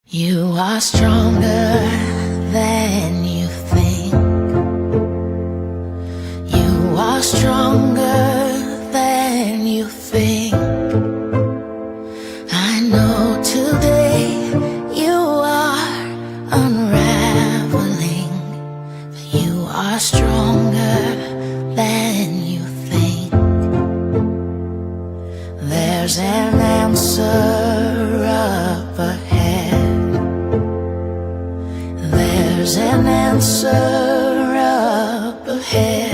You are stronger than you think. You are stronger than you think. I know today you are unraveling, but you are stronger than you think. There's an answer up ahead. There's an answer up ahead.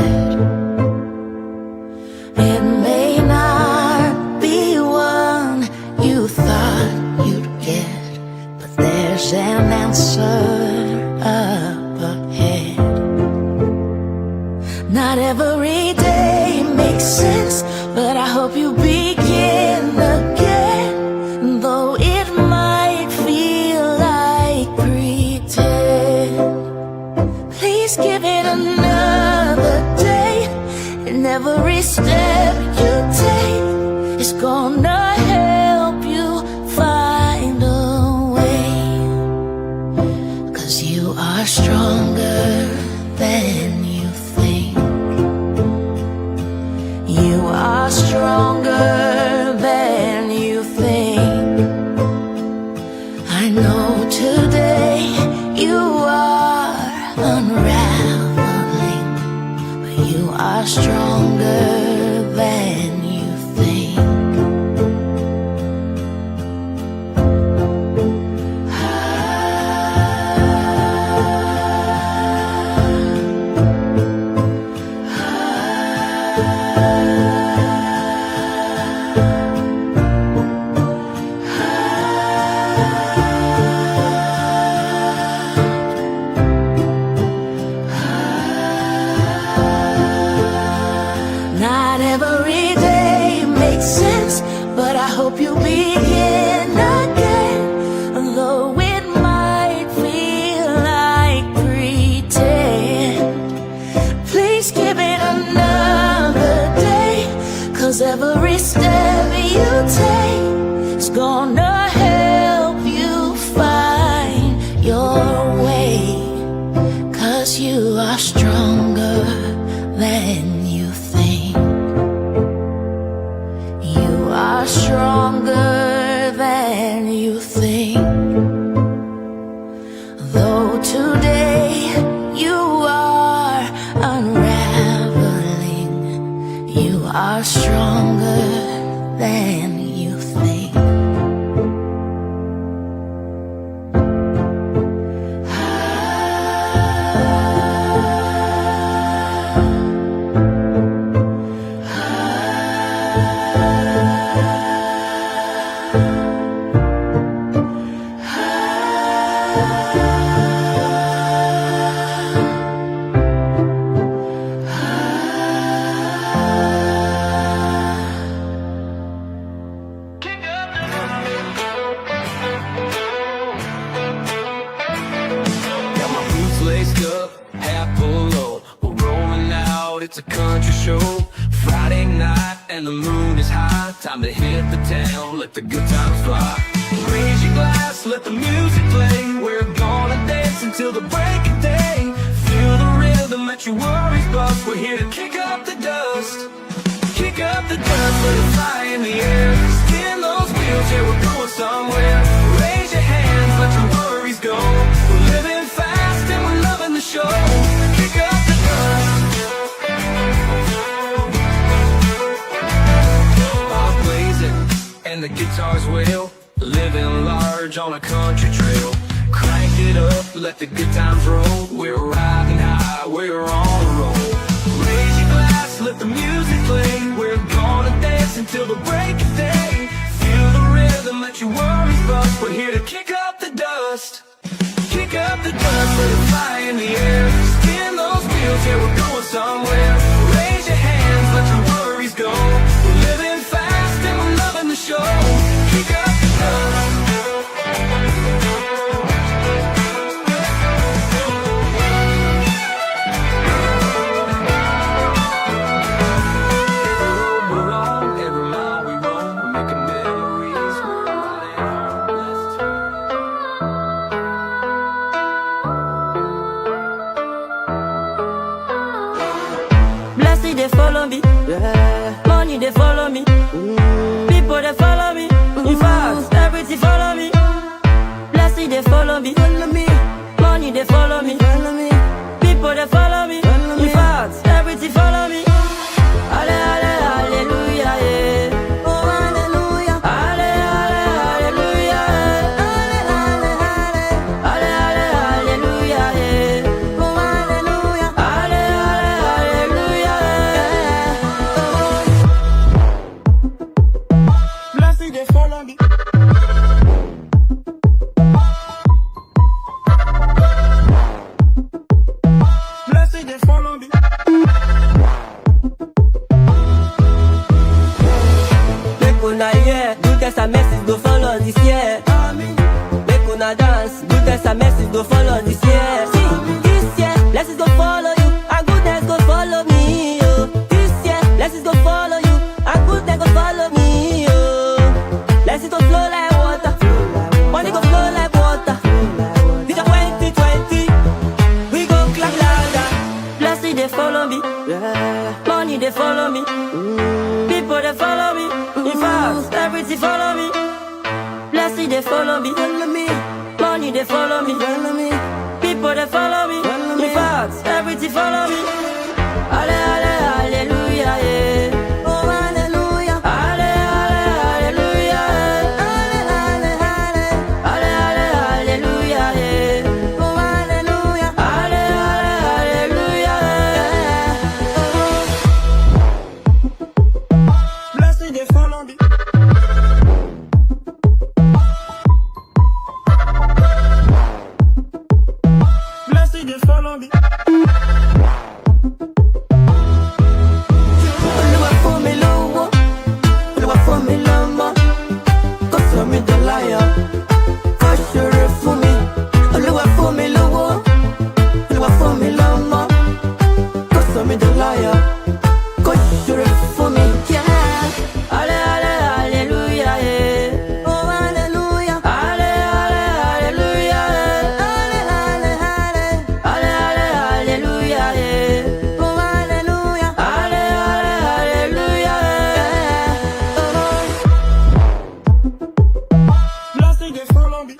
It may not be one you thought you'd get, but there's an answer up ahead. Not every day makes sense, but I hope you begin again, though it might feel like pretend. Please give it another day, and every step you take is gonna help you find a way. 'Cause you are stronger than you think. You are stronger than you think. I know today you are unraveling, but you are stronger than you think. Not every day makes sense, but I hope you begin again, though it might feel like pretend. Please give it another day, 'cause every step you take is gonna help you find your way. 'Cause you are stronger than you think. You are stronger than you think. Though today you are unraveling, you are stronger than you think. Laced up, half below, we're rolling out, it's a country show. Friday night and the moon is high, time to hit the town, let the good times fly. Raise your glass, let the music play, we're gonna dance until the break of day. Feel the rhythm, let your worries bust, we're here to kick up the dust. Kick up the dust, let it fly in the air. Spin those wheels, yeah, we're going somewhere. Raise your hands, let your worries go. We're living fast and we're loving the show. Kick up the dust. All blazing and the guitars wail, living large on a country trail. Crank it up, let the good times roll. We're riding high, we're on a roll. Raise your glass, let the music play. We're gonna dance until the break of day. Feel the rhythm, let your worries bust. We're here to kick up the dust. Kick up the dust, let it fly in the air. Spin those wheels, yeah, we're going somewhere. Raise your hands, let your worries go. We're living fast and we're loving the show. Kick up the dust. they follow me. People they follow me. In fact, everything follow me. Blessing they follow me. Money they follow me. People they follow me. In fact, everything follow me. Hallelujah, yeah. Oh, hallelujah. Hallelujah, yeah. Hallelujah, yeah. Oh, hallelujah. Hallelujah, yeah. Blessing they follow me. Blessing they follow me. Make una hear, good test and message go follow this year. Make una dance, good test and message go follow this year. See, this year, blessings go follow you, and goodness go follow me. Oh. This year, blessings go follow you, and goodness go follow me. Oh. Blessings go flow like water, money go flow like water. This is 2020, we go clap louder. Blessings they follow me, money they follow me. People they follow me. In fact, everything follow me. Blessing they follow me. Money they follow me. People they follow me. In fact, everything follow me. Hallelujah, yeah. Oh, hallelujah. Hallelujah, yeah. Hallelujah, yeah. Oh, hallelujah. Hallelujah, yeah. Blessing they follow me. Blessing they follow me. Olúwa fún mi lówó, Olúwa fún mi lọ́mọ, kó sọ mí dọláyọ̀, kó ṣoore fún mi. Olúwa fún mi lówó, Olúwa fún mi lọ́mọ, kó sọ mí dọláyọ̀, kó ṣoore fún mi. Hallelujah, yeah. Oh, hallelujah. Hallelujah, yeah. Hallelujah, yeah. Oh, hallelujah. Hallelujah, yeah. Blessing they follow me.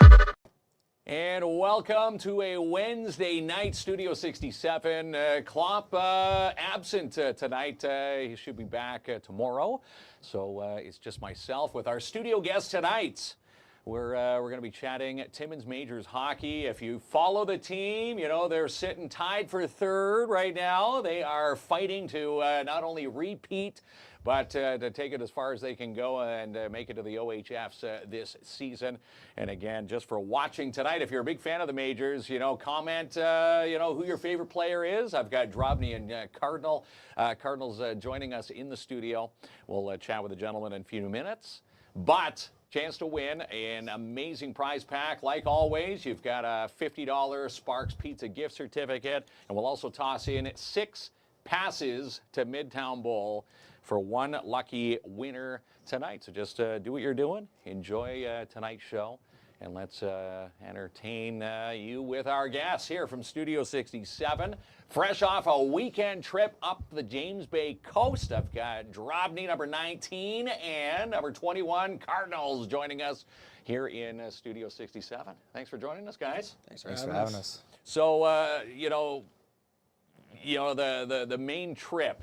And welcome to a Wednesday night, Studio 67. KLOMP absent tonight. He should be back tomorrow. So it's just myself with our studio guest tonight. We're going to be chatting Timmins Majors hockey. If you follow the team, you know they're sitting tied for third right now. They are fighting to not only repeat, but to take it as far as they can go and make it to the OHFs this season. And again, just for watching tonight, if you're a big fan of the Majors, you know, comment, you know, who your favorite player is. I've got Drobny and Cardinal. Cardinal's joining us in the studio. We'll chat with the gentleman in a few minutes. But chance to win an amazing prize pack. Like always, you've got a $50 Sparks Pizza gift certificate. And we'll also toss in 6 passes to Midtown Bowl for one lucky winner tonight. So just do what you're doing. Enjoy tonight's show. And let's entertain you with our guests here from Studio 67. Fresh off a weekend trip up the James Bay coast, I've got Drobny, number 19, and number 21, Cardinals, joining us here in Studio 67. Thanks for joining us, guys. Thanks for having us. So, you know, the main trip,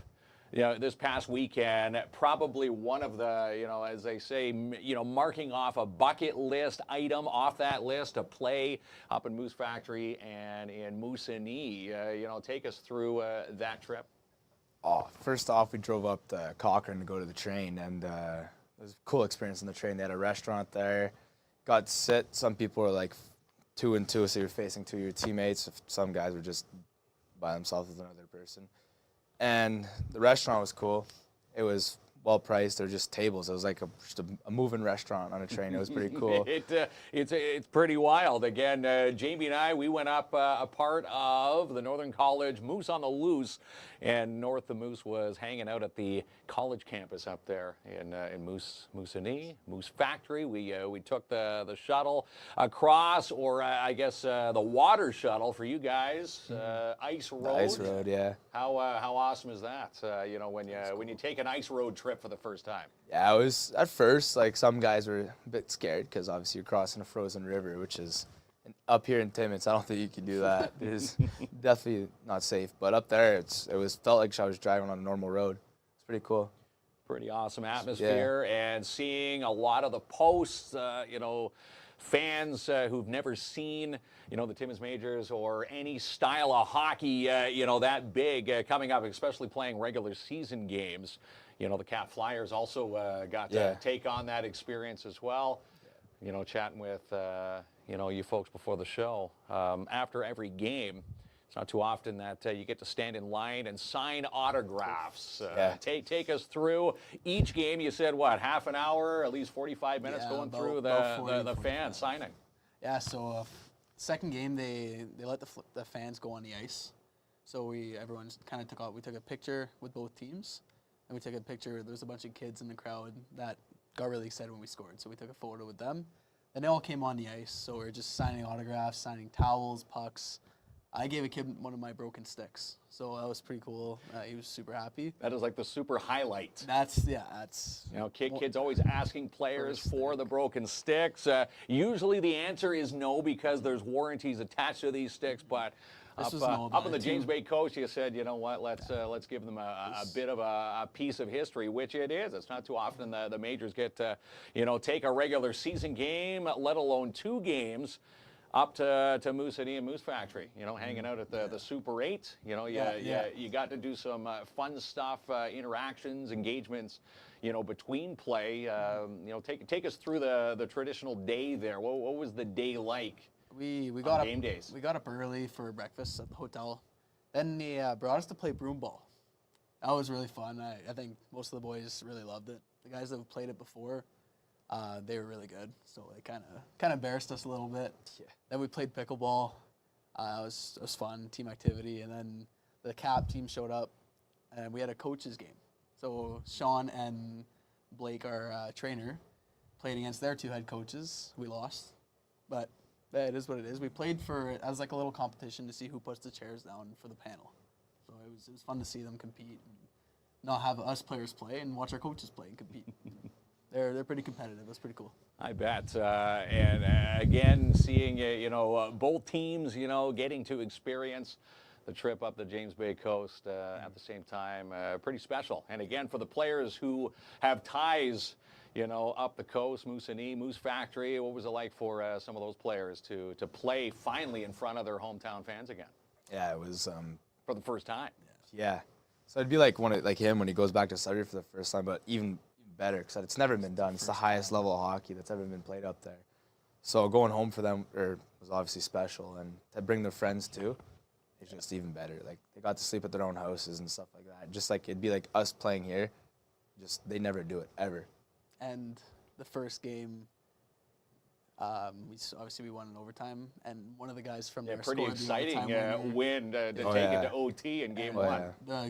you know, this past weekend, probably one of the, you know, as they say, you know, marking off a bucket list item off that list to play up in Moose Factory and in Moosonee. You know, take us through that trip. Oh, first off, we drove up to Cochrane to go to the train, and it was a cool experience on the train. They had a restaurant there. Got to sit. Some people were like 2 and 2, so you're facing 2 of your teammates. Some guys were just by themselves with another person. And the restaurant was cool. It was well priced. They're just tables. It was like just a moving restaurant on a train. It was pretty cool. It's pretty wild. Again, Jamie and I, we went up a part of the Northern College Moose on the Loose, and North the Moose was hanging out at the college campus up there in Moosonee, Moose Factory. We took the shuttle across, or I guess the water shuttle for you guys, Ice Road. The Ice Road, yeah. How awesome is that? You know, when you take an ice road trip trip for the first time? Yeah, it was at first like some guys were a bit scared because obviously you're crossing a frozen river, which is up here in Timmins. I don't think you can do that. It is definitely not safe. But up there, felt like I was driving on a normal road. It's pretty cool. Pretty awesome atmosphere, and seeing a lot of the posts, fans who've never seen, the Timmins Majors or any style of hockey, that big coming up, especially playing regular season games. The Cap Flyers also got to take on that experience as well. Chatting with, you folks before the show. After every game, it's not too often that you get to stand in line and sign autographs. Take us through each game. You said, what, half an hour, at least 45 minutes going through the fans signing? Yeah, so second game, they let the fans go on the ice. So everyone kind of took off. We took a picture with both teams, and we took a picture. There was a bunch of kids in the crowd that got really excited when we scored. So we took a photo with them. Then they all came on the ice. So we were just signing autographs, signing towels, pucks. I gave a kid one of my broken sticks, so that was pretty cool. He was super happy. That is like the super highlight. That's kids always asking players for the broken sticks. Usually the answer is no because there's warranties attached to these sticks. But up on the James Bay coast, you said, you know what? Let's give them a bit of a piece of history, which it is. It's not too often the majors get to take a regular season game, let alone 2 games. Up to Moose City and Moose Factory, hanging out at the Super 8. You got to do some fun stuff, interactions, engagements, between play. Take us through the traditional day there. What was the day like? We got up game days. We got up early for breakfast at the hotel. Then they brought us to play broom ball. That was really fun. I think most of the boys really loved it. The guys that have played it before. They were really good, so they kind of embarrassed us a little bit. Yeah. Then we played pickleball. It was fun, team activity, and then the Cap team showed up, and we had a coaches game. So Sean and Blake, our trainer, played against their 2 head coaches. We lost, but it is what it is. We played as like a little competition to see who puts the chairs down for the panel. So it was fun to see them compete, and not have us players play and watch our coaches play and compete. They're pretty competitive. That's pretty cool. I bet. And again, seeing both teams, getting to experience the trip up the James Bay coast at the same time, pretty special. And again, for the players who have ties, up the coast, Moose-a-Nee, Moose Factory, what was it like for some of those players to play finally in front of their hometown fans again? Yeah, it was for the first time. Yeah. So it'd be like him when he goes back to Sudbury for the first time, but even better because it's never been done. It's the highest level of hockey that's ever been played up there. So going home for them was obviously special, and to bring their friends too, it's just even better. Like they got to sleep at their own houses and stuff like that. Just like it'd be like us playing here, just they never do it ever. And the first game, we won in overtime, and one of the guys from there pretty scored exciting the overtime win to take it to OT in game 1. Yeah.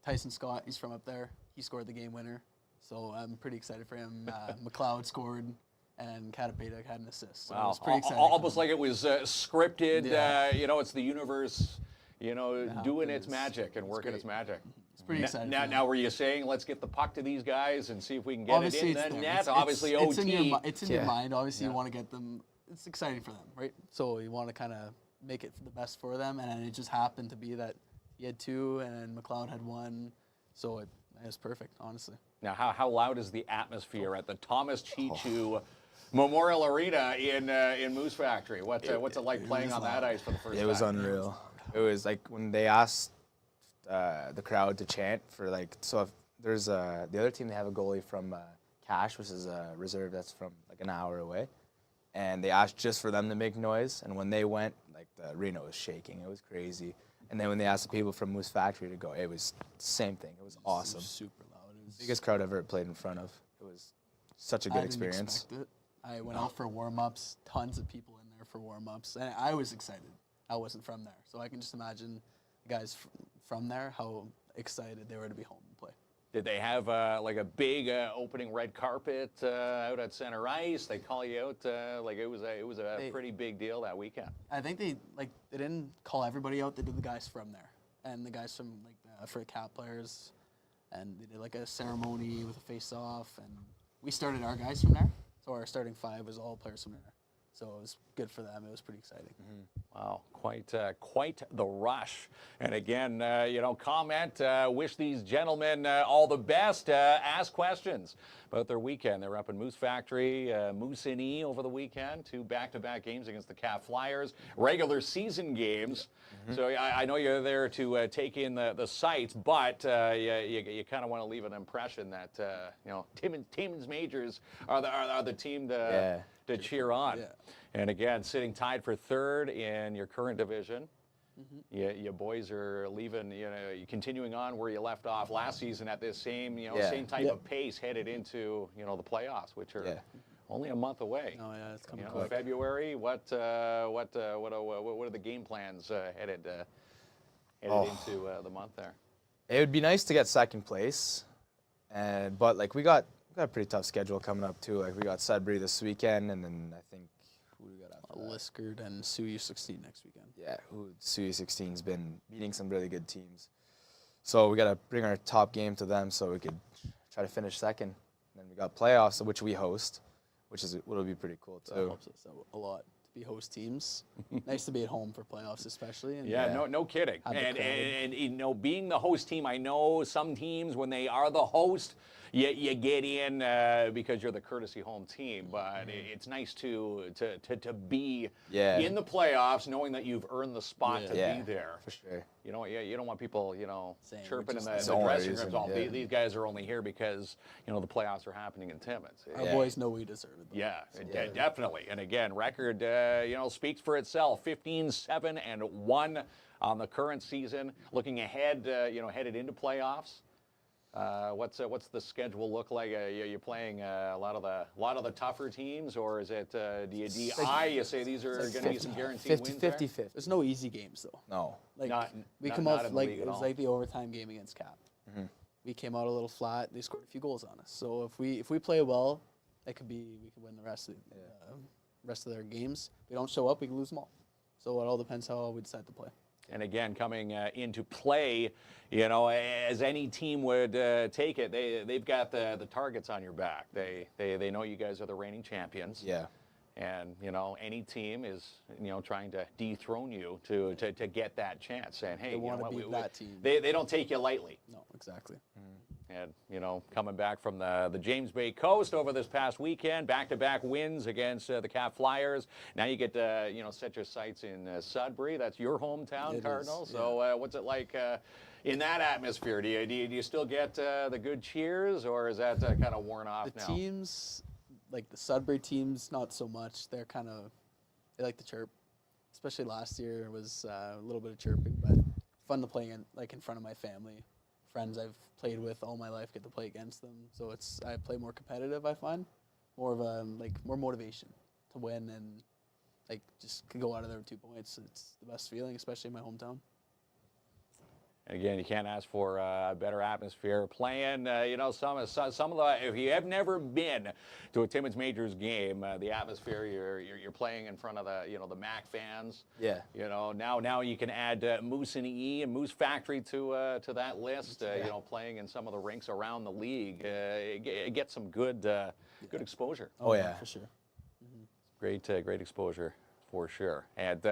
Tyson Scott, he's from up there. He scored the game winner. So I'm pretty excited for him. McLeod scored, and Catapeta had an assist. So wow, it was pretty exciting. Almost like it was scripted. Yeah. It's the universe, doing its magic and working its magic. It's pretty exciting. Now, were you saying let's get the puck to these guys and see if we can get it in the net? Obviously, it's OT. It's in your mind. Obviously, you want to get them. It's exciting for them, right? So you want to kind of make it the best for them, and it just happened to be that he had 2 and McLeod had 1. So it was perfect, honestly. Now, how loud is the atmosphere at the Thomas Chichu Memorial Arena in Moose Factory? What's it like playing on that ice for the first time? It was unreal. It was like when they asked the crowd to chant for so if there's the other team, they have a goalie from Cash, which is a reserve that's from like an hour away, and they asked just for them to make noise, and when they went, the arena was shaking. It was crazy. And then when they asked the people from Moose Factory to go, it was the same thing. It was awesome. It was super loud. It was biggest crowd I've ever played in front of. It was such a good experience. I didn't expect it. I went out for warm-ups, tons of people in there for warm-ups, and I was excited. I wasn't from there, so I can just imagine the guys from there, how excited they were to be home and play. Did they have a big opening red carpet out at center ice? They call you out it was a pretty big deal that weekend. I think they didn't call everybody out. They did the guys from there, and the guys from for Cap players, and they did like a ceremony with a face-off, and we started our guys from there. So our starting 5 was all players from there. So it was good for them. It was pretty exciting. Wow, quite the rush. And again, comment, wish these gentlemen all the best. Ask questions about their weekend. They're up in Moose Factory, Moose in E over the weekend. 2 back-to-back games against the Cat Flyers, regular season games. So I know you're there to take in the sights, but you kind of want to leave an impression that Timmins Majors are the team to cheer on. Yeah. And again, sitting tied for 3rd in your current division. You boys are leaving, you're continuing on where you left off last season at this same, same type of pace headed into, the playoffs, which are only a month away. Oh yeah, it's coming quick. February. What are the game plans headed into the month there? It would be nice to get 2nd place, but like we got a pretty tough schedule coming up too. Like we got Sudbury this weekend, and then I think who do we got after that? Liskard and Sioux U16 next weekend. Yeah, Sioux U16's been beating some really good teams, so we got to bring our top game to them so we could try to finish 2nd. And then we got playoffs, which we host, which will be pretty cool too. That helps us out a lot to be host teams. Nice to be at home for playoffs, especially. And No kidding. And being the host team, I know some teams when they are the host, you get in because you're the courtesy home team. But it's nice to be in the playoffs, knowing that you've earned the spot to be there. For sure. You don't want people, Saying chirping in the the dressing reason, rooms. These guys are only here because the playoffs are happening in Timmins. Our boys know we deserve it. Though. Yeah, definitely. And again, record speaks for itself. 15-7-1 on the current season. Looking ahead, headed into playoffs. What's the schedule look like? You're playing a lot of the tougher teams, or is it do you say these are going to be some guaranteed wins? 50-50. There's no easy games though. No. Like we not come in off the like league it at was all. like the overtime game against Cap. We came out a little flat. They scored a few goals on us. So if we play well, we could win the rest of their games. If we don't show up, we can lose them all. So it all depends how we decide to play. And again, coming into play, as any team would take it, they've got the targets on your back. They know you guys are the reigning champions. Yeah. And any team is trying to dethrone you to get that chance, saying, hey, They wanna beat that team. They don't take you lightly. No, exactly. And coming back from the James Bay Coast over this past weekend, back-to-back wins against the Cat Flyers. Now you get to set your sights in Sudbury. That's your hometown, It Cardinals. is, So what's it like in that atmosphere? Do you still get the good cheers, or is that kind of worn off The now? teams, like the Sudbury teams, not so much. They like to chirp. Especially last year was a little bit of chirping, but fun to play in front of my family. Friends I've played with all my life, get to play against them. So I play more competitive, I find. More of a more motivation to win and just can go out of there with 2 points. It's the best feeling, especially in my hometown. Again, you can't ask for a better atmosphere. Playing, some of the. If you have never been to a Timmins Majors game, the atmosphere you're playing in front of the MAC fans. Yeah. Now you can add Moose and E and Moose Factory to that list. Playing in some of the rinks around the league, get some good exposure. Oh yeah. For sure. Great exposure. For sure. And,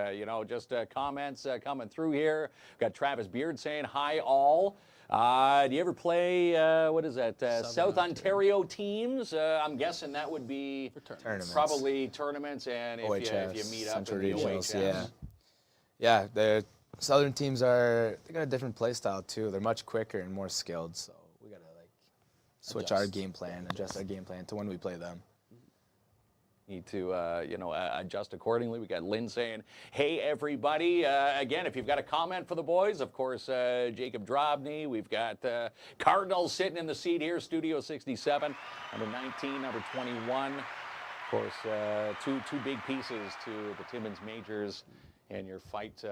just comments coming through here. Got Travis Beard saying, hi, all. Do you ever play, what is that, South Ontario teams? I'm guessing that would be Tournaments. probably tournaments, and if you meet up in the OHS. Yeah, the Southern teams they got a different play style, too. They're much quicker and more skilled, so we got to, switch our game plan, adjust our game plan to when we play them. Need to, adjust accordingly. We got Lynn saying, hey, everybody. Again, if you've got a comment for the boys, of course, Jacob Drobny. We've got Cardinals sitting in the seat here, Studio 67, number 19, number 21. Of course, two big pieces to the Timmins Majors and your fight,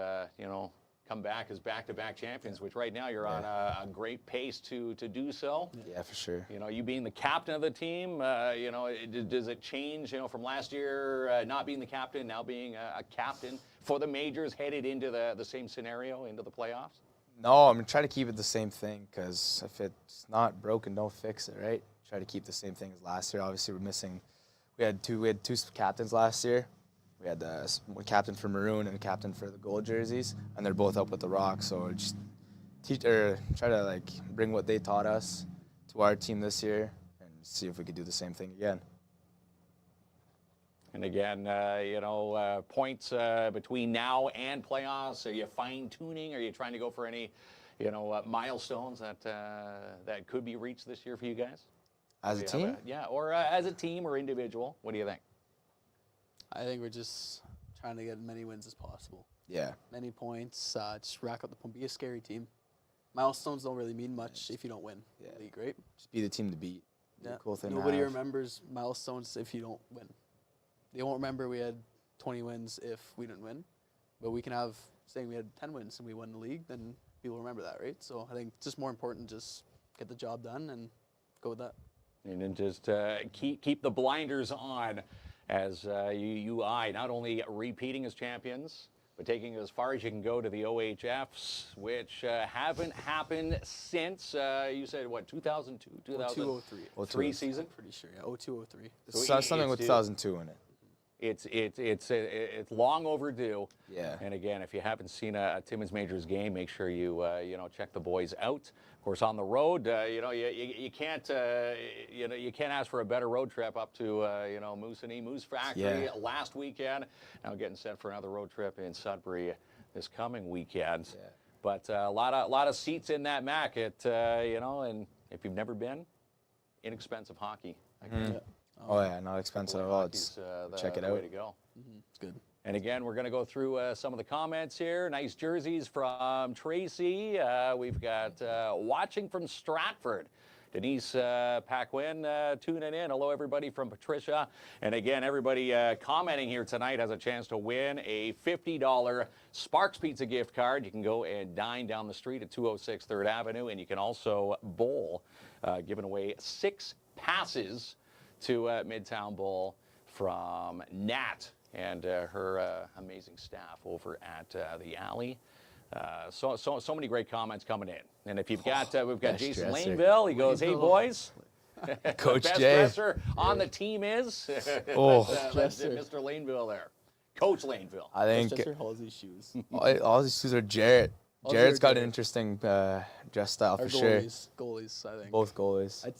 come back as back-to-back champions, which right now you're on a great pace to do so. Yeah, for sure. You being the captain of the team, does it change, from last year not being the captain, now being a captain for the Majors headed into the same scenario, into the playoffs? No, I'm trying to keep it the same thing because if it's not broken, don't fix it, right? Try to keep the same thing as last year. Obviously, we had two captains last year. We had one captain for maroon and a captain for the gold jerseys, and they're both up with the rock. So just try to like bring what they taught us to our team this year and see if we could do the same thing again. And again, points between now and playoffs. Are you fine-tuning? Are you trying to go for any, milestones that could be reached this year for you guys? As a team? Or as a team or individual. What do you think? I think we're just trying to get as many wins as possible. Yeah. Many points, just rack up the point. Be a scary team. Milestones don't really mean much if you don't win. Yeah. League, right? Just be the team to beat. Be a cool thing to Nobody have. remembers milestones if you don't win. They won't remember we had 20 wins if we didn't win. But we can have, saying we had 10 wins and we won the league, then people remember that, right? So I think it's just more important just get the job done and go with that. And then just keep the blinders on as you eye not only repeating as champions, but taking it as far as you can go to the OHFs, which haven't happened since, you said, what, 2002? 2003 season? Pretty sure, yeah, 02-03. So something with 2002 in it. It's long overdue. Yeah. And again, if you haven't seen a Timmins Majors game, make sure you check the boys out. Of course, on the road, you can't ask for a better road trip up to Moose Factory last weekend. Now getting set for another road trip in Sudbury this coming weekend. Yeah. But a lot of seats in that Mac. And if you've never been, inexpensive hockey. Oh yeah, not expensive at all. It's check it out. Way to go. It's good. And again, we're going to go through some of the comments here. Nice jerseys from Tracy. We've got watching from Stratford. Denise Paquin tuning in. Hello, everybody from Patricia. And again, everybody commenting here tonight has a chance to win a $50 Sparks Pizza gift card. You can go and dine down the street at 206 3rd Avenue, and you can also bowl, giving away 6 passes to Midtown Bowl from Nat and her amazing staff over at the Alley. So many great comments coming in. And if you've got, we've got Jason Laneville. He goes, "Hey boys, Coach best Jay dresser on the team is." That's Mr. Laneville there, Coach Laneville. I think Halsey's shoes. all these shoes are Jarrett. Jarrett's got an interesting dress style for sure. Goalies, I think. Both goalies. I'd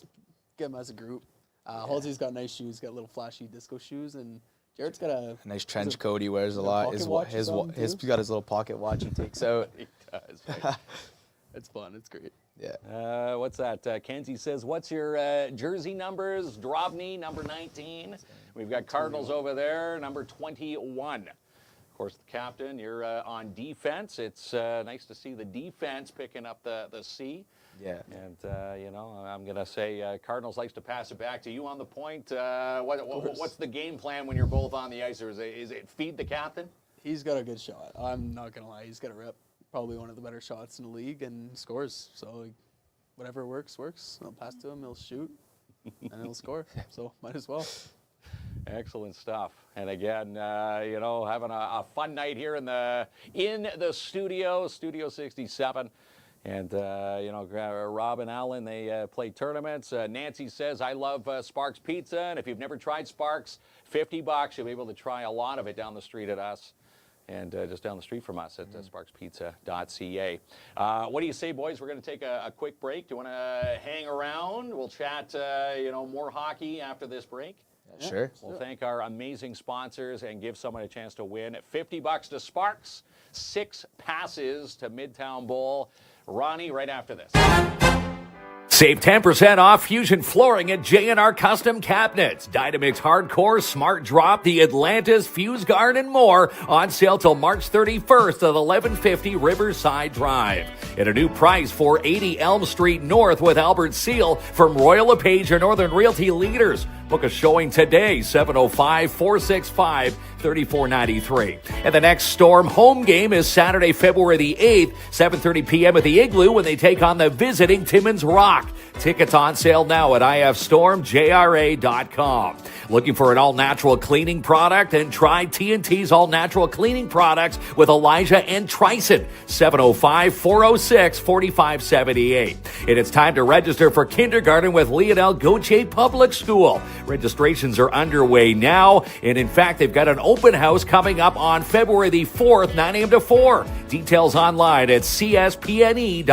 get them as a group. Halsey's got nice shoes, got little flashy disco shoes, and Jarrett's got a nice trench coat he wears a lot. He's got his little pocket watch he takes out. He does. It's fun. It's great. Yeah. What's that? Kenzie says, "What's your jersey numbers?" Drobny, number 19. We've got Cardinals over there, number 21. Of course, the captain, you're on defense. It's nice to see the defense picking up the C. Yeah. And, I'm going to say Cardinals likes to pass it back to you on the point. What's the game plan when you're both on the ice? Or is it feed the captain? He's got a good shot. I'm not going to lie. He's got a rep. Probably one of the better shots in the league and scores. So whatever works. I'll pass to him. He'll shoot and he'll score. So might as well. Excellent stuff. And again, having a fun night here in the studio, Studio 67. And, Rob and Alan, they play tournaments. Nancy says, "I love Sparks Pizza. And if you've never tried Sparks, $50. You'll be able to try a lot of it down the street at us. And just down the street from us at sparkspizza.ca. What do you say, boys? We're going to take a quick break. Do you want to hang around? We'll chat, more hockey after this break. Yeah, sure. We'll thank our amazing sponsors and give someone a chance to win $50 to Sparks, 6 passes to Midtown Bowl. Ronnie, right after this. Save 10% off Fusion Flooring at J&R Custom Cabinets. Dynamix Hardcore, Smart Drop, the Atlantis, Fuse Guard, and more on sale till March 31st at 1150 Riverside Drive. At a new price, 480 Elm Street North with Albert Seal from Royal LePage, your Northern Realty leaders. Book a showing today, 705-465-3493. And the next Storm home game is Saturday, February the 8th, 7:30 p.m. at the Igloo when they take on the visiting Timmins Rock. Tickets on sale now at ifstormjra.com. Looking for an all-natural cleaning product? And try TNT's all-natural cleaning products with Elijah and Trison, 705-406-4578. And it's time to register for kindergarten with Lionel Gauthier Public School. Registrations are underway now, and in fact, they've got an open house coming up on February the 4th, 9 a.m. to 4. Details online at cspne.ca.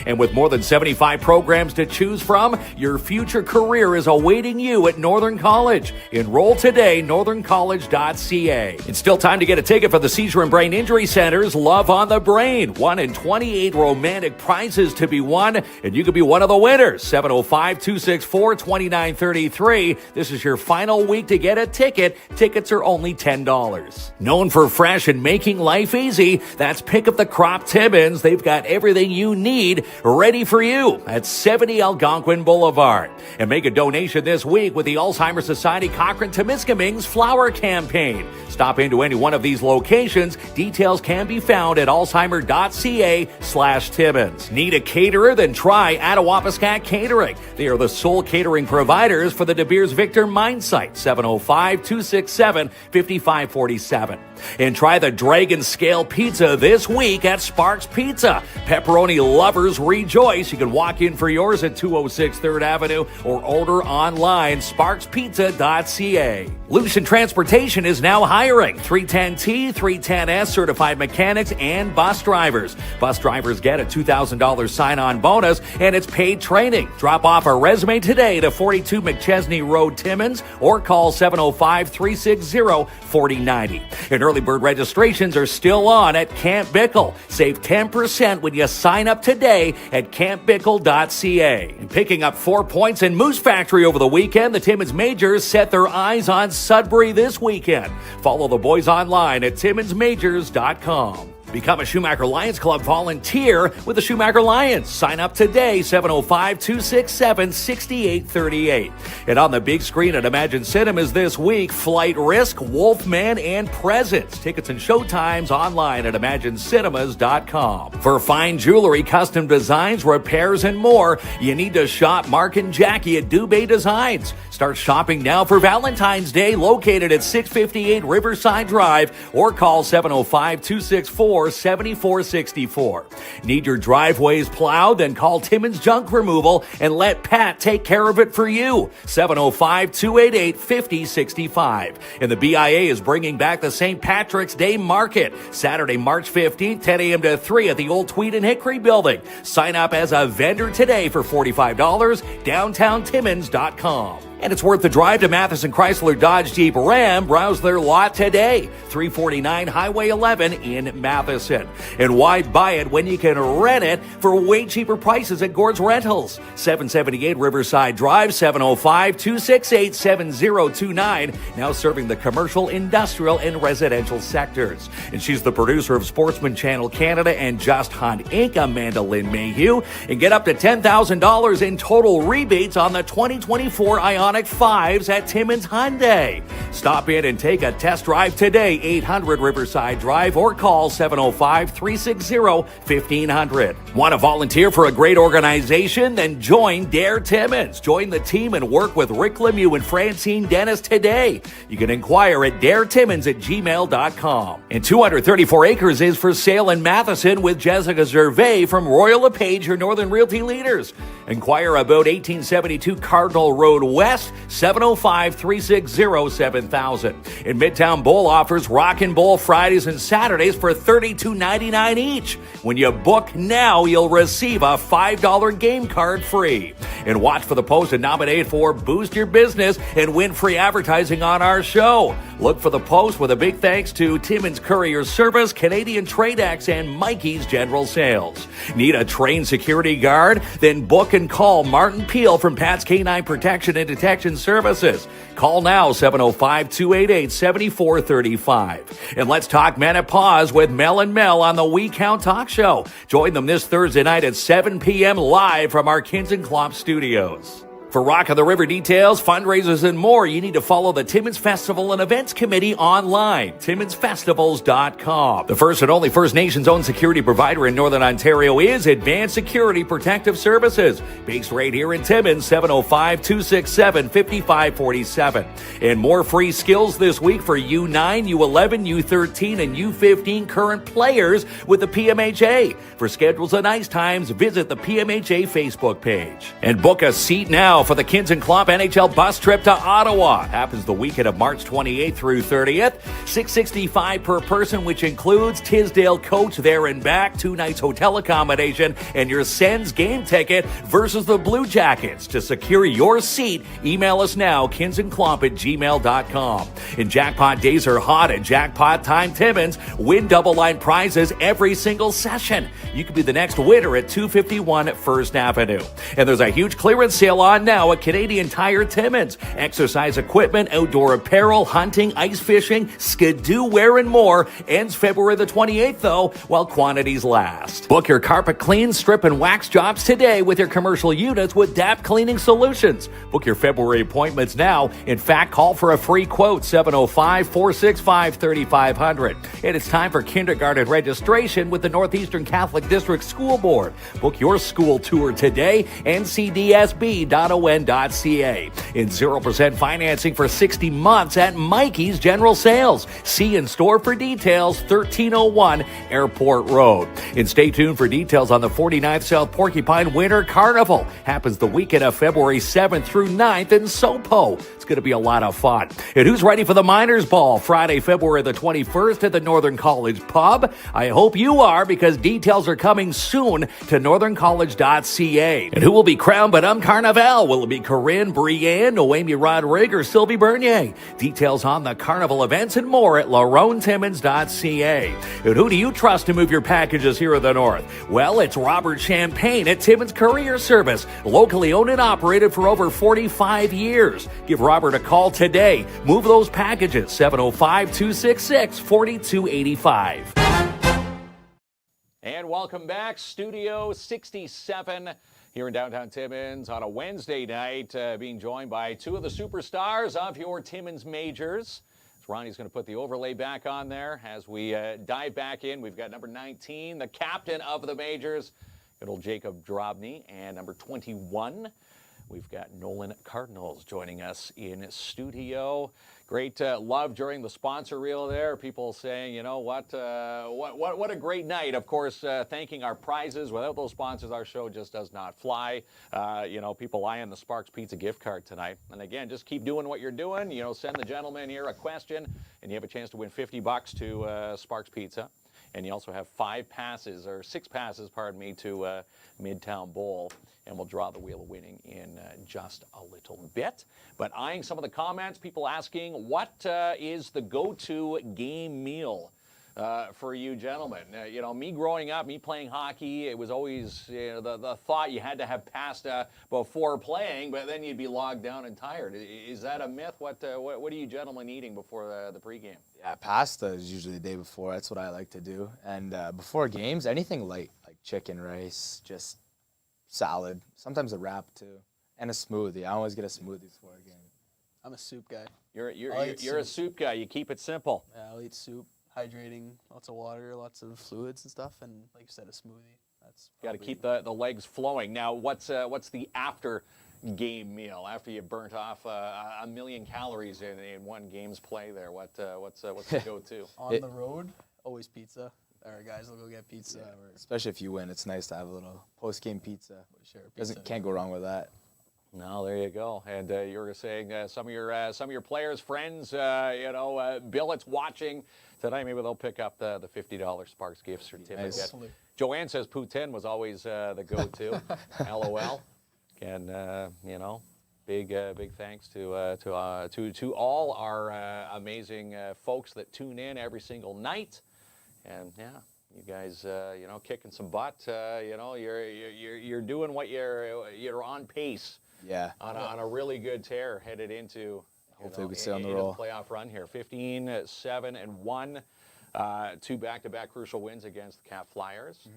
And with more than 75 programs to choose from, your future career is awaiting you at Northern College. Enroll today, northerncollege.ca. It's still time to get a ticket for the Seizure and Brain Injury Center's Love on the Brain. 1 in 28 romantic prizes to be won, and you could be one of the winners. 705-264-2933. This is your final week to get a ticket. Tickets are only $10. Known for fresh and making life easy, that's Pick Up the Crop Timmins. They've got everything you need ready for you at 70 Algonquin Boulevard. And make a donation this week with the Alzheimer's Society Cochrane-Temiskaming's Flower Campaign. Stop into any one of these locations. Details can be found at alzheimer.ca/Timmins. Need a caterer? Then try Attawapiskat Catering. They are the sole catering providers for the De Beers Victor Mine Site, 705-267-5547. And try the Dragon Scale Pizza this week at Sparks Pizza. Pepperoni lovers rejoice. You can walk in for yours at 206 3rd Avenue or order online, sparkspizza.ca. Lucian Transportation is now hiring 310T, 310S certified mechanics and bus drivers. Bus drivers get a $2,000 sign-on bonus, and it's paid training. Drop off a resume today to 42 McChesney Road, Timmins, or call 705-360-4090. And early bird registrations are still on at Camp Bickle. Save 10% when you sign up today at campbickle.ca. And picking up 4 points in Moose Factory over the weekend, the Timmins Majors set their eyes on Sudbury this weekend. Follow the boys online at timminsmajors.com. Become a Schumacher Lions Club volunteer with the Schumacher Lions. Sign up today, 705-267-6838. And on the big screen at Imagine Cinemas this week, Flight Risk, Wolfman, and Presents. Tickets and showtimes online at imaginecinemas.com. For fine jewelry, custom designs, repairs, and more, you need to shop Mark and Jackie at Dubé Designs. Start shopping now for Valentine's Day, located at 658 Riverside Drive, or call 705-264-7464. Need your driveways plowed? Then call Timmins Junk Removal and let Pat take care of it for you. 705-288-5065. And the BIA is bringing back the St. Patrick's Day Market, Saturday, March 15th, 10 a.m. to 3 at the old Tweed and Hickory Building. Sign up as a vendor today for $45, downtowntimmins.com. And it's worth the drive to Matheson Chrysler Dodge Jeep Ram. Browse their lot today. 349 Highway 11 in Matheson. And why buy it when you can rent it for way cheaper prices at Gord's Rentals? 778 Riverside Drive, 705-268-7029. Now serving the commercial, industrial, and residential sectors. And she's the producer of Sportsman Channel Canada and Just Hunt Inc., Amanda Lynn Mayhew. And get up to $10,000 in total rebates on the 2024 Ioniq 5s at Timmins Hyundai. Stop in and take a test drive today, 800 Riverside Drive, or call 705-360-1500. Want to volunteer for a great organization? Then join Dare Timmins. Join the team and work with Rick Lemieux and Francine Dennis today. You can inquire at daretimmins@gmail.com. And 234 acres is for sale in Matheson with Jessica Gervais from Royal LePage, your Northern Realty leaders. Inquire about 1872 Cardinal Road West, 705-360-7000. In Midtown Bowl offers Rockin' Bowl Fridays and Saturdays for $32.99 each. When you book now, you'll receive a $5 game card free. And watch for the post and nominate for Boost Your Business and win free advertising on our show. Look for the post with a big thanks to Timmins Courier Service, Canadian Tradex, and Mikey's General Sales. Need a trained security guard? Then book and call Martin Peel from Pat's Canine Protection and Detection Services. Call now, 705-288-7435. And let's talk menopause with Mel and Mel on the We Count Talk Show. Join them this Thursday night at 7 p.m. live from our KINZ and KLOMP studios. For Rock of the River details, fundraisers, and more, you need to follow the Timmins Festival and Events Committee online, timminsfestivals.com. The first and only First Nations-owned security provider in Northern Ontario is Advanced Security Protective Services, based right here in Timmins, 705-267-5547. And more free skills this week for U9, U11, U13, and U15 current players with the PMHA. For schedules and ice times, visit the PMHA Facebook page. And book a seat now for the KINZ and KLOMP NHL bus trip to Ottawa. Happens the weekend of March 28th through 30th. $665 per person, which includes Tisdale coach there and back, 2 nights hotel accommodation, and your Sens game ticket versus the Blue Jackets. To secure your seat, email us now, kinsandklomp@gmail.com. And jackpot days are hot at Jackpot Time Timmins. Win double line prizes every single session. You could be the next winner at 251 First Avenue. And there's a huge clearance sale on now at Canadian Tire Timmins. Exercise equipment, outdoor apparel, hunting, ice fishing, skidoo wear, and more. Ends February the 28th, though, while quantities last. Book your carpet clean, strip, and wax jobs today with your commercial units with DAP Cleaning Solutions. Book your February appointments now. In fact, call for a free quote, 705-465-3500. And it's time for kindergarten registration with the Northeastern Catholic District School Board. Book your school tour today, ncdsb.on.ca. In 0% financing for 60 months at Mikey's General Sales. See in store for details, 1301 Airport Road. And stay tuned for details on the 49th South Porcupine Winter Carnival. Happens the weekend of February 7th through 9th in Sopo. It's going to be a lot of fun. And who's ready for the Miners Ball? Friday, February the 21st at the Northern College Pub. I hope you are, because details are coming soon to northerncollege.ca. And who will be crowned Madame Carnival? Will it be Corinne, Brienne, Noemi Rodriguez, or Sylvie Bernier? Details on the carnival events and more at laronetimmins.ca. And who do you trust to move your packages here in the North? Well, it's Robert Champagne at Timmins Courier Service, locally owned and operated for over 45 years. Give Robert a call today. Move those packages, 705-266-4285. And welcome back, Studio 67 here in downtown Timmins on a Wednesday night, being joined by two of the superstars of your Timmins Majors. Ronnie's going to put the overlay back on there as we dive back in. We've got number 19, the captain of the Majors, good old Jacob Drobny, and number 21, we've got Nolan Cardinals joining us in studio. Great love during the sponsor reel there. People saying, you know what a great night. Of course, thanking our prizes. Without those sponsors, our show just does not fly. People eyeing the Sparks Pizza gift card tonight. And again, just keep doing what you're doing. Send the gentleman here a question, and you have a chance to win $50 to Sparks Pizza. And you also have 6 passes, to Midtown Bowl. And we'll draw the wheel of winning in just a little bit. But eyeing some of the comments, people asking, what is the go-to game meal for you gentlemen? Me growing up, me playing hockey, it was always the thought you had to have pasta before playing, but then you'd be logged down and tired. Is that a myth? What are you gentlemen eating before the pregame? Yeah, pasta is usually the day before. That's what I like to do. And before games, anything light, like chicken, rice, just salad, sometimes a wrap too, and a smoothie. I always get a smoothie before a game. I'm a soup guy. You're a soup guy. You keep it simple. Yeah, I'll eat soup, hydrating, lots of water, lots of fluids and stuff, and like you said, a smoothie. That's got to keep the legs flowing. Now, what's the after game meal after you burnt off a million calories in one game's play there? What's the go-to? On the road, always pizza. All right, guys, we'll go get pizza. Yeah, especially if you win, it's nice to have a little post-game pizza. Sure, pizza. Can't go wrong with that. No, there you go. And you were saying some of your players, friends, Billett's watching tonight. Maybe they'll pick up the $50 Sparks gift certificate. Nice. Joanne says Poutine was always the go-to. LOL. And big thanks to all our amazing folks that tune in every single night. And yeah, you guys, kicking some butt. You're doing what you're on pace. Yeah. On a really good tear headed into hopefully we stay on the roll. Playoff run here. 15-7-1. 2 back-to-back crucial wins against the Cap Flyers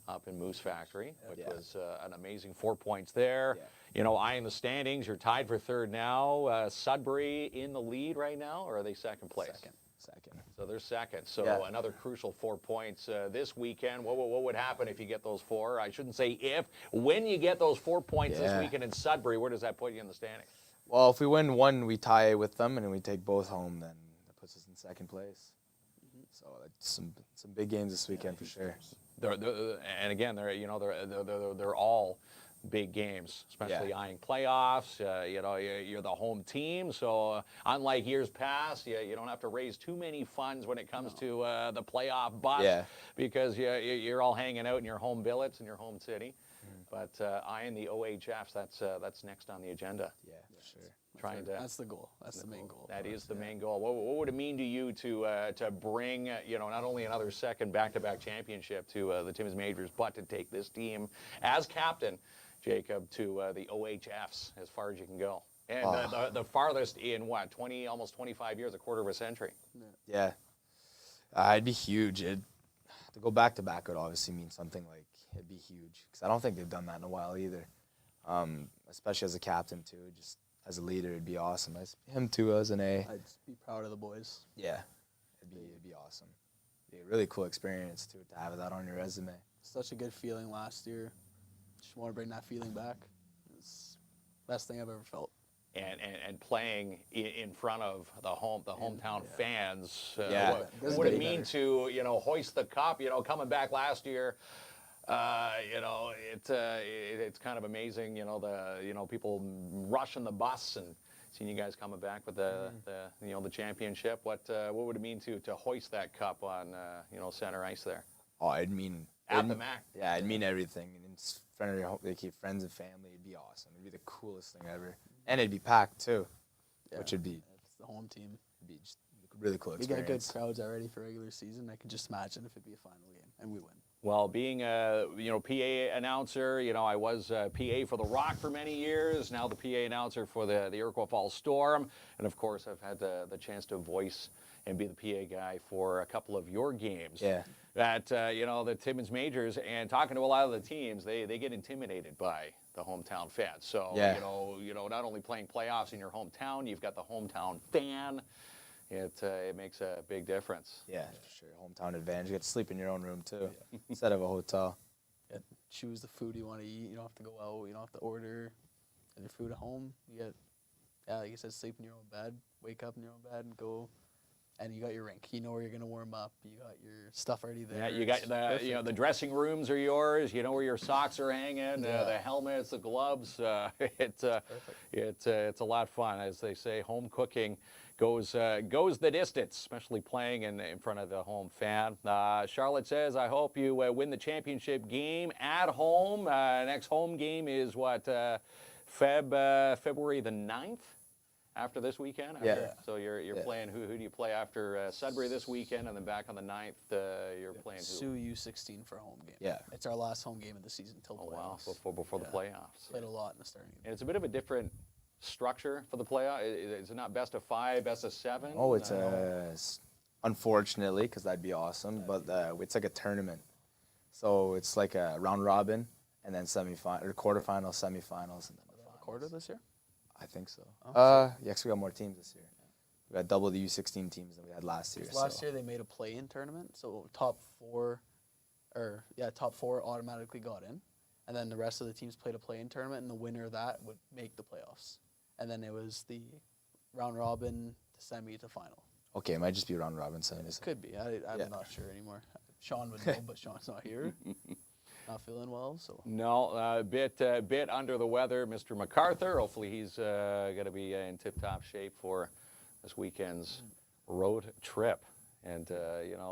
up in Moose Factory, which was an amazing 4 points there. Yeah. You know, eyeing the standings, you're tied for third now. Sudbury in the lead right now, or are they second place? Second. So they're second. So Yeah. another crucial 4 points this weekend. What would happen if you get those 4? I shouldn't say if. When you get those 4 points this weekend in Sudbury, where does that put you in the standings? Well, if we win one, we tie with them, and we take both home, then that puts us in second place. So that's some big games this weekend for sure. And again, they're all big games, especially eyeing playoffs. You know, you're the home team, so unlike years past, you don't have to raise too many funds when it comes to the playoff bus because you're all hanging out in your home billets in your home city. But eyeing the OHFs, that's next on the agenda. Yeah, for sure. That's the goal. That's the main goal. That is the main goal. What would it mean to you to bring not only another second back-to-back championship to the Timmins Majors, but to take this team as captain, Jacob, to the OHFs as far as you can go, and the farthest in what, almost 25 years, a quarter of a century. Yeah, it'd be huge. To go back-to-back would obviously mean something. Like, it'd be huge because I don't think they've done that in a while either. Especially as a captain too, just as a leader, it'd be awesome. Him too as an A. I'd just be proud of the boys. Yeah, it'd be awesome. It'd be a really cool experience too to have that on your resume. Such a good feeling last year. Just want to bring that feeling back. It's the best thing I've ever felt. And playing in front of the hometown fans. Yeah. What would it mean to hoist the cup? Coming back last year. It's kind of amazing. People rushing the bus and seeing you guys coming back with the championship. What would it mean to hoist that cup on center ice there? Oh, it'd mean at the MAC. Yeah, it'd mean everything. And in front of your friends and family, it'd be awesome. It'd be the coolest thing ever, and it'd be packed too, which would be. It's the home team. It'd be just a really cool We experience. got good crowds already for regular season. I could just imagine if it'd be a final game and we win. Well, being a PA announcer, I was PA for the Rock for many years. Now the PA announcer for the Iroquois Falls Storm, and of course I've had the chance to voice and be the PA guy for a couple of your games. Yeah. At the Timmins Majors, and talking to a lot of the teams, they get intimidated by the hometown fans. So not only playing playoffs in your hometown, you've got the hometown fan. It makes a big difference. Yeah, for sure. Hometown advantage. You get to sleep in your own room too, instead of a hotel. Choose the food you want to eat. You don't have to go out. You don't have to order your food at home. You get, like you said, sleep in your own bed. Wake up in your own bed and go. And you got your rink. You know where you're gonna warm up. You got your stuff already there. Yeah, you got the dressing rooms are yours. You know where your socks are hanging. The helmets, the gloves. It's a lot of fun, as they say. Home cooking goes the distance, especially playing in front of the home fan. Charlotte says, I hope you win the championship game at home. Next home game is what, February the 9th? After this weekend? So you're playing, who do you play after Sudbury this weekend, and then back on the 9th, you're playing who? Sioux U16 for a home game. Yeah. It's our last home game of the season till the playoffs. Wow, before the playoffs. Played a lot in the starting game. And it's a bit of a different structure for the playoff. Is it not best of 5, best of 7? Oh, it's unfortunately, because that'd be awesome, but it's like a tournament. So it's like a round robin, and then quarterfinals, semifinals, and then the finals. Quarter this year? I think so. Because we got more teams this year. We got double the U16 teams than we had last year. Last year they made a play-in tournament, so top four automatically got in, and then the rest of the teams played a play-in tournament, and the winner of that would make the playoffs. And then it was the round robin, to semi, to final. Okay, it might just be round robin semis. It could be. I'm not sure anymore. Sean would know, but Sean's not here. Not feeling well, so. No, a bit under the weather, Mr. MacArthur. Hopefully he's going to be in tip-top shape for this weekend's road trip. And,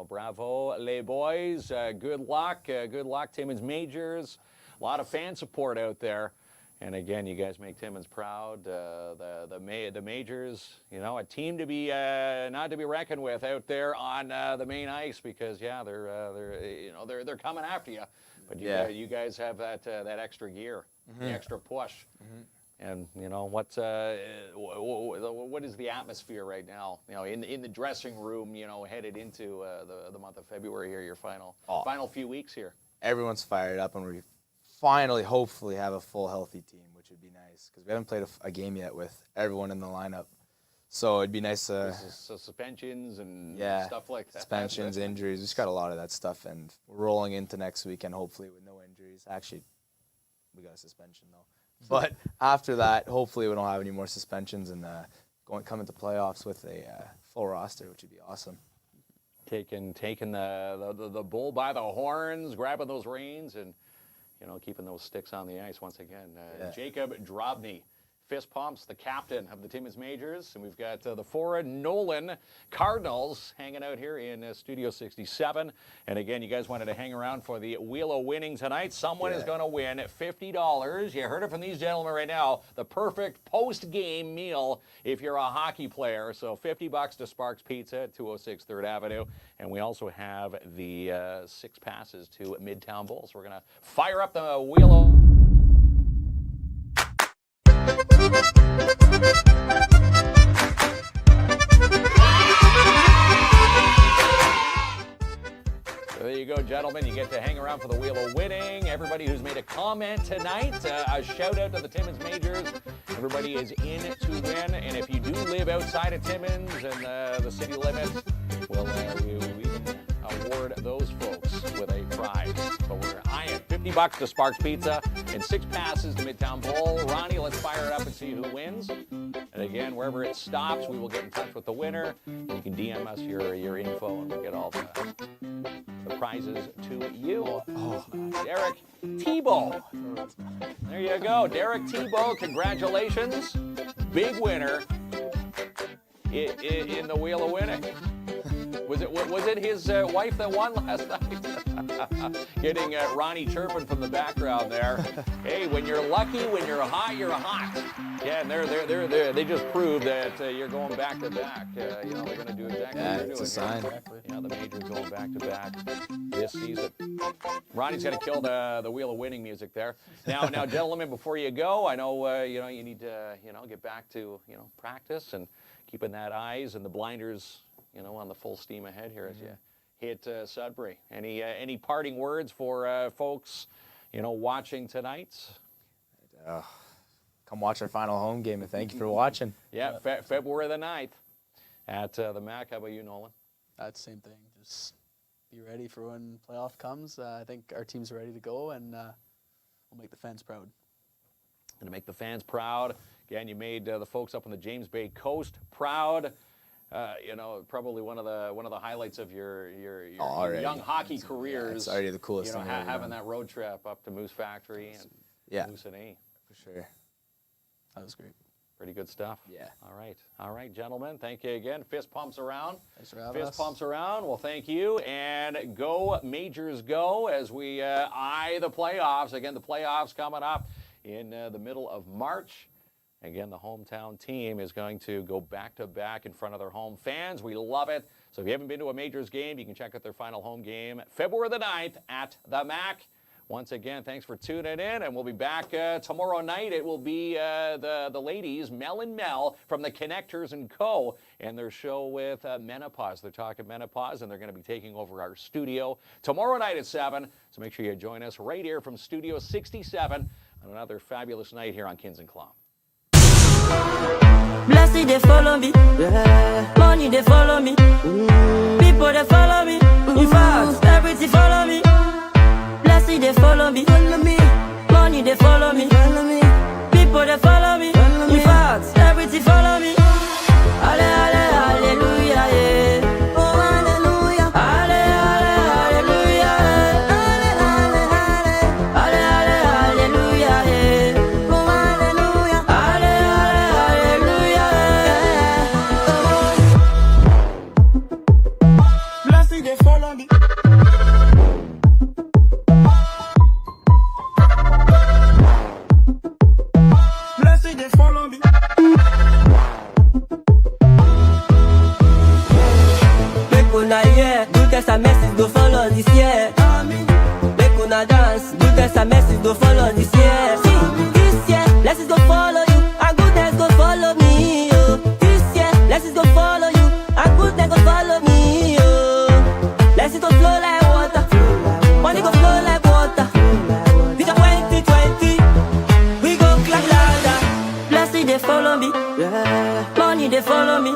bravo, les boys. Good luck. Good luck, Timmins Majors. A lot of fan support out there. And, again, you guys make Timmins proud. The Majors, a team to be not to be reckoned with out there on the main ice because, they're coming after you. But you guys have that extra gear, the extra push. And what is the atmosphere right now? In the dressing room, headed into the month of February here, your final few weeks here. Everyone's fired up, and we finally, hopefully, have a full healthy team, which would be nice because we haven't played a game yet with everyone in the lineup. So it'd be nice to suspensions and stuff like that. Suspensions, injuries. We just got a lot of that stuff, and we're rolling into next weekend hopefully with no injuries. Actually, we got a suspension though. But after that, hopefully we don't have any more suspensions and come into playoffs with a full roster, which would be awesome. Taking the bull by the horns, grabbing those reins, and keeping those sticks on the ice once again. Jacob Drobny. Fist pumps, the captain of the Timmins Majors. And we've got the forward Nolan Cardinals hanging out here in Studio 67. And again, you guys wanted to hang around for the Wheel of Winning tonight. Someone is going to win $50. You heard it from these gentlemen right now. The perfect post-game meal if you're a hockey player. So $50 to Sparks Pizza at 206 3rd Avenue. And we also have the 6 passes to Midtown Bowl. So we're going to fire up the Wheel of... So there you go, gentlemen. You get to hang around for the Wheel of Winning. Everybody who's made a comment tonight, a shout out to the Timmins Majors. Everybody is in to win. And if you do live outside of Timmins and the city limits, well, we award those folks with a prize. But we're eyeing $50 to Sparks Pizza and 6 passes to Midtown Bowl. Ronnie, let's fire it up and see who wins. And again, wherever it stops, we will get in touch with the winner. You can DM us your info, and we'll get all the prizes to you. Derek Tebow. There you go. Derek Tebow, congratulations. Big winner in the Wheel of Winning. Was it his wife that won last night? Getting Ronnie chirping from the background there. Hey, when you're lucky, when you're hot, you're hot. Yeah, and they just proved that you're going back to back. They're going to do exactly what you're doing. It's a sign. The Majors going back to back this season. Ronnie's going to kill the Wheel of Winning music there. Now, gentlemen, before you go, I know you need to get back to practice and keeping that eyes and the blinders on the full steam ahead here as you hit Sudbury. Any parting words for folks, watching tonight? Come watch our final home game, and thank you for watching. Yeah, February the 9th at the MAC. How about you, Nolan? That's the same thing. Just be ready for when playoff comes. I think our team's ready to go, and we'll make the fans proud. Going to make the fans proud. Again, you made the folks up on the James Bay Coast proud. Probably one of the highlights of your young hockey careers. It's already the coolest thing. Having that road trip up to Moose Factory and Moose and E. For sure. That was great. Pretty good stuff. Yeah. All right, gentlemen. Thank you again. Fist pumps around. Thanks for having us. Fist pumps around. Well, thank you. And go Majors go as we eye the playoffs. Again, the playoffs coming up in the middle of March. Again, the hometown team is going to go back-to-back in front of their home fans. We love it. So if you haven't been to a Majors game, you can check out their final home game February the 9th at the MAC. Once again, thanks for tuning in, and we'll be back tomorrow night. It will be the ladies, Mel and Mel, from the Connectors & Co., and their show with menopause. They're talking menopause, and they're going to be taking over our studio tomorrow night at 7. So make sure you join us right here from Studio 67 on another fabulous night here on KINZ and KLOMP. Blessing they follow me, money they follow me, people they follow me, in fact everything follow me. Blessing they follow me, money they follow me, people they follow me, in fact everything follow me. Hallelujah, yeah. Oh hallelujah, hallelujah, hallelujah, yeah. Oh hallelujah, hallelujah. Blessing they follow me. Blessing they follow me. Make una hear, goodness and mercy go follow this year. Make una dance, goodness and mercy go follow this year. See, this year, blessings go follow you. follow me.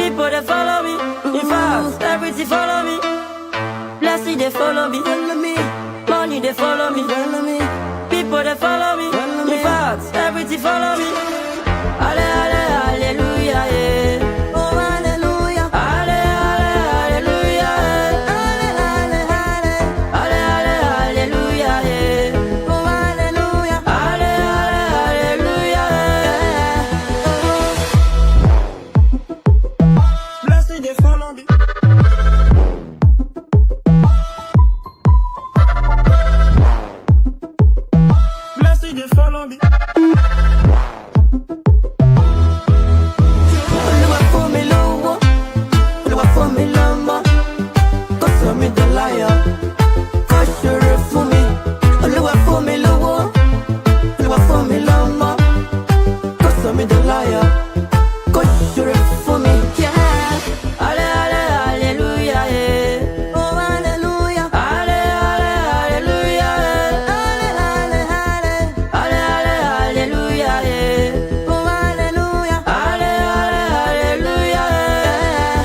People they follow me. In fact, everything follow me. Blessing they follow me. Money they follow me. People they follow me. In fact, everything follow me. Hallelujah, yeah. Oh, hallelujah. Hallelujah, hallelujah, yeah. Oh, hallelujah. Hallelujah, yeah. Blessing they follow me. Blessing they follow me. Olúwa fún mi lówó, Olúwa fún mi lọ́mọ, kó sọ mí dọláyọ̀, kó ṣoore fún mi. Olúwa fún mi lówó, Olúwa fún mi lọ́mọ, kó sọ mí dọláyọ̀, kó ṣoore fún mi. Hallelujah, yeah. Oh, hallelujah. Hallelujah, hallelujah, yeah. Oh, hallelujah. Hallelujah, yeah.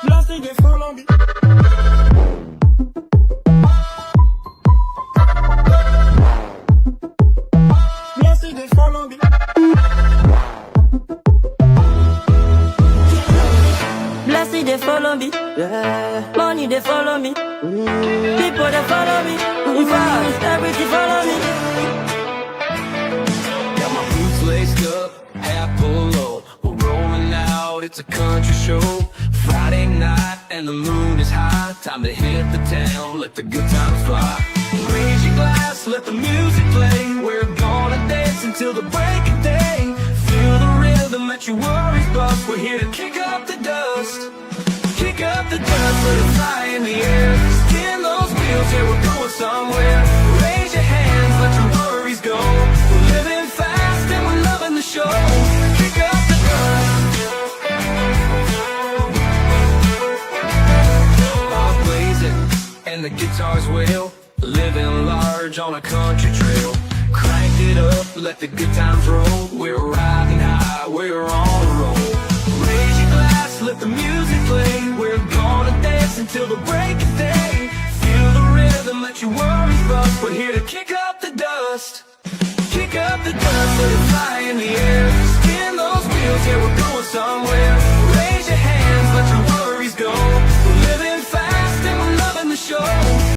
Blessing they follow me. Blessing they follow me. Blessing they follow me. Money they follow me. People they follow me. In fact, everything follow me. Got my boots laced up, hat pulled low. We're rolling out, it's a country show. Friday night and the moon is high. Time to hit the town, let the good times fly. Raise your glass, let the music play. We're gonna dance until the break of day. Feel the rhythm, let your worries bust. We're here to kick up the dust. Kick up the dust, let it fly in the air. Spin those wheels, yeah, we're going somewhere. Raise your hands, let your worries go. We're living fast and we're loving the show. Kick up the dust. I'll blaze it, and the guitars wail. Living large on a country trail. Crank it up, let the good times roll. We're riding high, we're on a roll. Raise your glass, let the music play. We're gonna dance until the break of day. Feel the rhythm, let your worries bust. We're here to kick up the dust. Kick up the dust, let it fly in